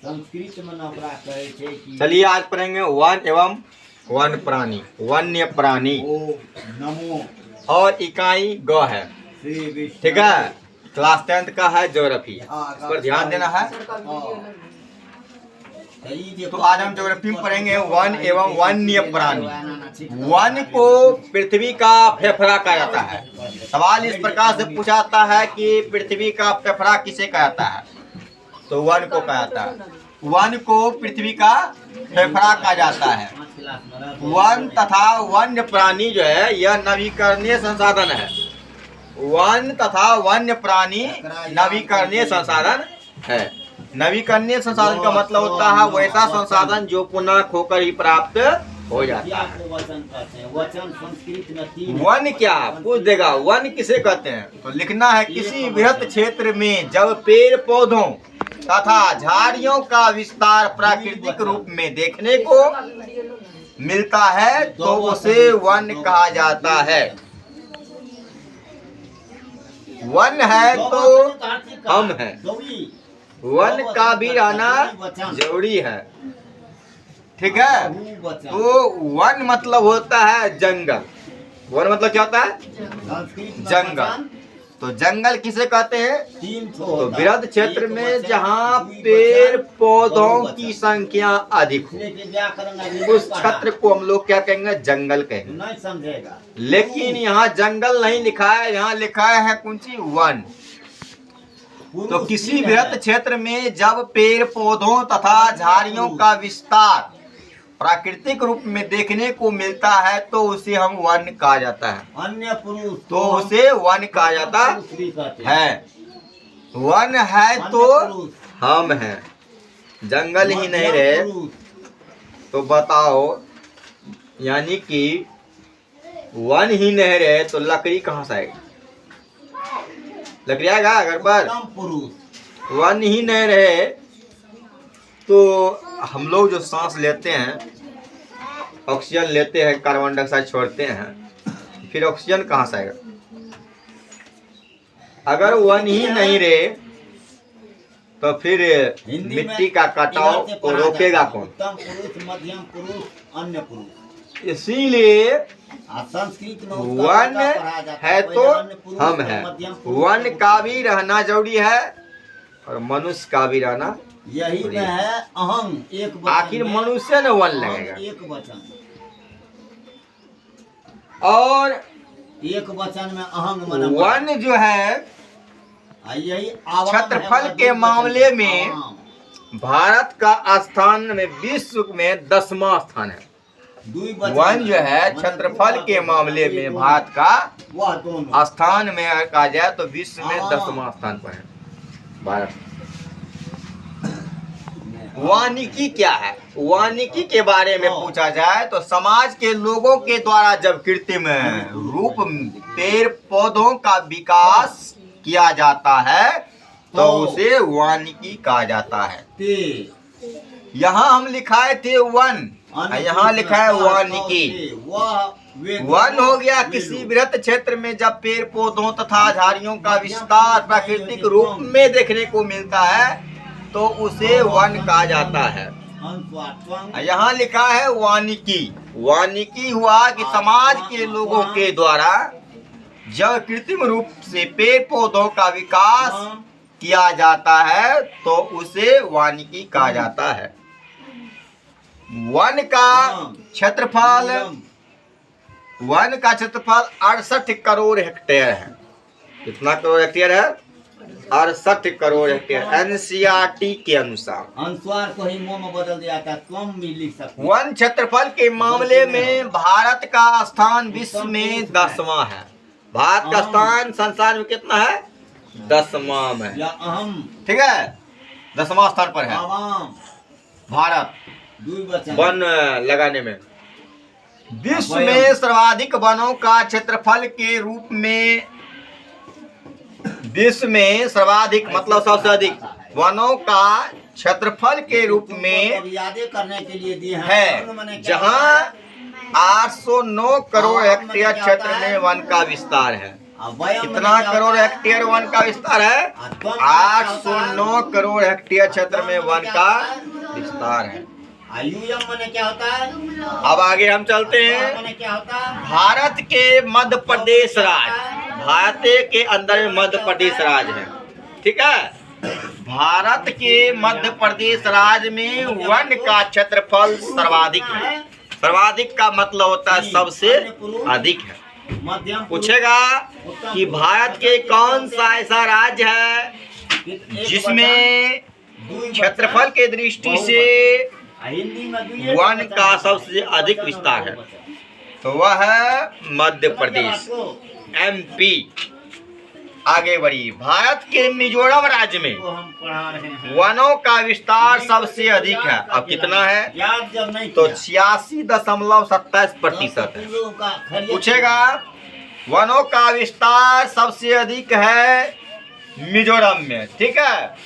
संस्कृत में नौकरा कहे छे कि चलिए आज पढ़ेंगे वन एवं वन प्राणी, वन्य प्राणी। ओ नमो और इकाई ग है, श्री विष्णु। ठीक है। क्लास 10 का है ज्योग्राफी, इस पर ध्यान देना है। तो आज हम ज्योग्राफी में पढ़ेंगे वन एवं वन्य प्राणी। वन को पृथ्वी का फेफड़ा कहा जाता है। सवाल इस प्रकार से पूछा जाता है कि पृथ्वी का फेफड़ा किसे कहा जाता है, तो वन को कहा जाता है। वन को पृथ्वी का फेफड़ा कहा जाता है। वन तथा वन्य प्राणी जो है यह नवीकरणीय संसाधन है। वन तथा वन्य प्राणी नवीकरणीय संसाधन है। नवीकरणीय संसाधन का मतलब होता है वैसा संसाधन जो पुनः खोकर ही प्राप्त हो जाता है। वचन संस्कृत में 3 वन क्या पूछ देगा, वन किसे कहते हैं, तो लिखना है किसी बृहत क्षेत्र में जब पेड़ पौधों तथा झाड़ियों का विस्तार प्राकृतिक रूप में देखने को मिलता है तो उसे वन कहा जाता है। वन है तो हम हैं, वन का भी रहना जरूरी है, ठीक है। तो वन मतलब होता है जंगल। वन मतलब क्या होता है, जंगल। तो जंगल किसे कहते हैं, तो बृहद क्षेत्र में जहाँ पेड़ पौधों की संख्या अधिक हो उस क्षेत्र को हम लोग क्या कहेंगे, जंगल कहेंगे। नहीं समझेगा, लेकिन यहाँ जंगल नहीं लिखा है, यहाँ लिखा है कुंची वन। तो किसी बृहद क्षेत्र में जब पेड़ पौधों तथा झाड़ियों का विस्तार प्राकृतिक रूप में देखने को मिलता है तो उसे हम वन कहा जाता है। अन्य पुरुष तो उसे वन कहा जाता है। वन है तो हम हैं, जंगल ही नहीं रहे तो बताओ, यानी कि वन ही नहीं रहे तो लकड़ी कहाँ से आएगी, लकड़ी आएगा घर पर। वन ही नहीं रहे तो हम लोग जो सांस लेते हैं, ऑक्सीजन लेते हैं, कार्बन डाइऑक्साइड छोड़ते हैं, फिर ऑक्सीजन कहाँ से आएगा। अगर वन ही नहीं रहे तो फिर मिट्टी का कटाव को रोकेगा कौन। उत्तम पुरुष, मध्यम पुरुष, अन्य पुरुष। इसीलिए संस्कृत में वन है तो हम हैं। वन का भी रहना जरूरी है और मनुष्य का भी रहना यही में है अहम। एक वचन आखिर मनुष्य ने वन लगेगा, एक वचन, और एक वचन में अहंग वन जो है यही क्षेत्रफल के मामले में भारत का स्थान में विश्व में 10वां स्थान है। वन जो है क्षेत्रफल के मामले में भारत का स्थान में कहा जाए तो विश्व में 10वां स्थान पर है भारत। वानिकी क्या है, वानिकी के बारे में पूछा जाए तो समाज के लोगों के द्वारा जब कृत्रिम रूप पेड़ पौधों का विकास किया जाता है तो उसे वानिकी कहा जाता है। यहाँ हम लिखाए थे वन, यहाँ लिखा है वानिकी। वन हो गया किसी बृहद क्षेत्र में जब पेड़ पौधों तथा झाड़ियों का विस्तार प्राकृतिक रूप में देखने को मिलता है तो उसे वन कहा जाता है। यहाँ लिखा है वानिकी। वानिकी हुआ कि समाज के लोगों के द्वारा जब कृत्रिम रूप से पेड़ पौधों का विकास किया जाता है तो उसे वानिकी कहा जाता है। वन का क्षेत्रफल 68 करोड़ हेक्टेयर है। कितना करोड़ हेक्टेयर है, 68 करोड़ हेक्टेयर एनसीईआरटी के अनुसार को ही में बदल दिया था, कम भी लिख सकते। वन क्षेत्रफल के मामले में भारत का स्थान विश्व में 10वां है। भारत का स्थान संसार में कितना है, 10वां में, ठीक है, 10वां स्थान पर है भारत वन लगाने में। विश्व में सर्वाधिक वनों का क्षेत्रफल के रूप में, विश्व में सर्वाधिक मतलब सबसे अधिक वनों का क्षेत्रफल के रूप में यादें करने के लिए दिए है, जहां 809 करोड़ हेक्टेयर क्षेत्र में वन का विस्तार है। कितना करोड़ हेक्टेयर वन का विस्तार है? 809 करोड़ हेक्टेयर क्षेत्र में वन का विस्तार है। यूएम माने क्या होता है? अब आगे हम चलते हैं। माने क्या होता है? भारत के मध्य प्रदेश राज्य, भारत के अंदर में मध्य प्रदेश राज्य है, ठीक है। भारत के मध्य प्रदेश राज्य में वन का क्षेत्रफल सर्वाधिक है। सर्वाधिक का मतलब होता है सबसे अधिक है। मध्यम पूछेगा कि भारत के कौन सा ऐसा राज्य है जिसमें क्षेत्रफल के दृष्टि से हिंदी में वन का सबसे अधिक विस्तार है, तो वह है मध्य प्रदेश, एमपी। आगे बढ़ी। भारत के मिजोरम राज्य में हम पढ़ा रहे हैं। वनों का विस्तार सबसे अधिक है। अब कितना है? याद जब नहीं तो किया। 86.27% है। पूछेगा वनों का विस्तार सबसे अधिक है मिजोरम में, ठीक है।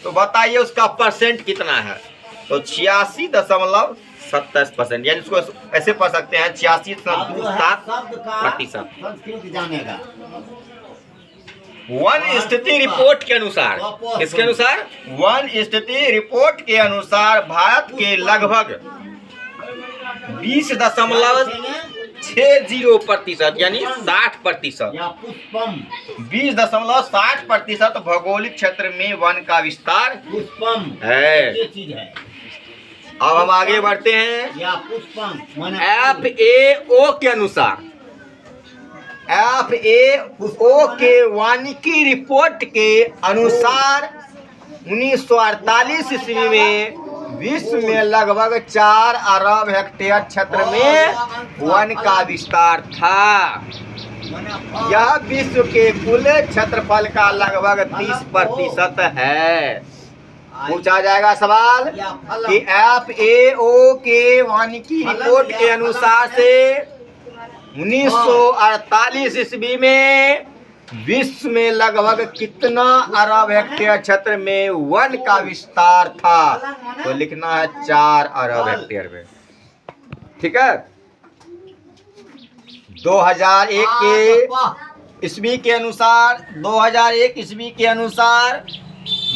तो बताइए उसका परसेंट कितना है? तो 86.27%, यानी उसको ऐसे पढ़ सकते हैं 86.27%। संस्कृत जानेगा। वन स्थिति रिपोर्ट के अनुसार, किसके अनुसार? वन स्थिति रिपोर्ट के अनुसार भारत के लगभग 20.60% यानी 60%, या पुष्पम 20.60% भौगोलिक क्षेत्र में वन का विस्तार पुष्पम है। ये चीज है। अब हम आगे बढ़ते हैं। या पुष्पम माने FAO के अनुसार, FAO के वानिकी रिपोर्ट के अनुसार 1948 ईस्वी में विश्व में लगभग 4 अरब हेक्टेयर क्षेत्र में वन का विस्तार था। यह विश्व के कुल क्षेत्रफल का लगभग 30% है। पूछा जाएगा सवाल कि FAO के वानिकी रिपोर्ट के अनुसार से 1948 ईस्वी में विश्व में लगभग कितना अरब हेक्टेयर क्षेत्र में वन का विस्तार था? तो लिखना है 4 अरब हेक्टेयर में, ठीक है। 2001 के ईस्वी के अनुसार, 2001 ईस्वी के अनुसार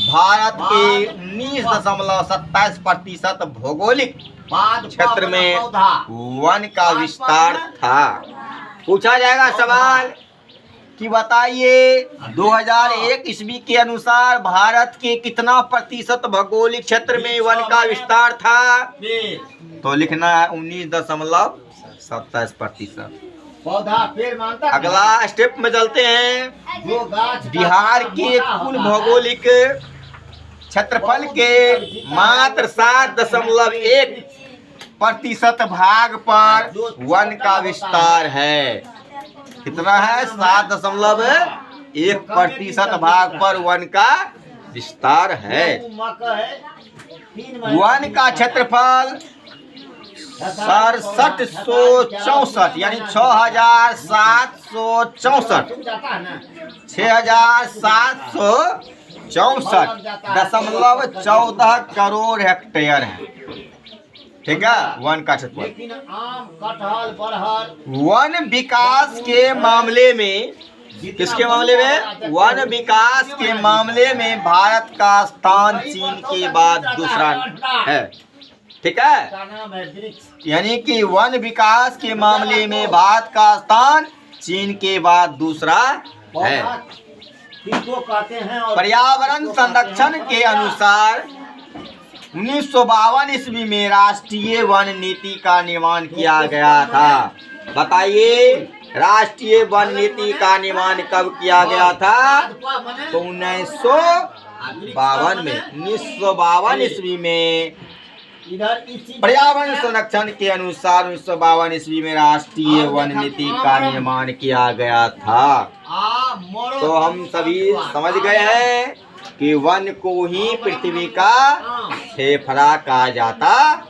भारत के 19.27% भौगोलिक क्षेत्र में वन का विस्तार था। पूछा जाएगा सवाल कि बताइए 2001 ईस्वी के अनुसार भारत के कितना प्रतिशत भौगोलिक क्षेत्र में वन का विस्तार था? तो लिखना है 19.27%। पौधा पेड़ मानता। अगला स्टेप में चलते हैं। बिहार के कुल भौगोलिक क्षेत्रफल के मात्र 7.1% भाग पर वन का विस्तार है। कितना है? 7.1% भाग पर वन का विस्तार है। वन का क्षेत्रफल 6764 यानी 6764.14 करोड़ हेक्टेयर है, ठीक है, वन का क्षेत्रफल। लेकिन आम, कटहल, बरहर वन विकास के मामले में, किसके मामले में? वन विकास के मामले में भारत का स्थान चीन के बाद दूसरा है, ठीक है। का नाम है वृक्ष। यानी कि वन विकास के मामले में भारत का स्थान चीन के बाद दूसरा है। किसको कहते हैं? और पर्यावरण संरक्षण के अनुसार 1952 ईस्वी में राष्ट्रीय वन नीति का निर्माण किया गया था। बताइए राष्ट्रीय वन नीति का निर्माण कब किया गया था? तो 1952 ईस्वी में इधर पर्यावरण संरक्षण के अनुसार 1952 ईस्वी में राष्ट्रीय वन नीति का निर्माण किया गया था। तो हम सभी समझ गए हैं कि वन को ही पृथ्वी का फेफड़ा कहा जाता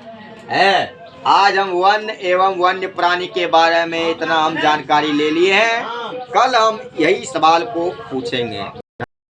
है। आज हम वन एवं वन्य प्राणी के बारे में इतना हम जानकारी ले लिए हैं। कल हम यही सवाल को पूछेंगे।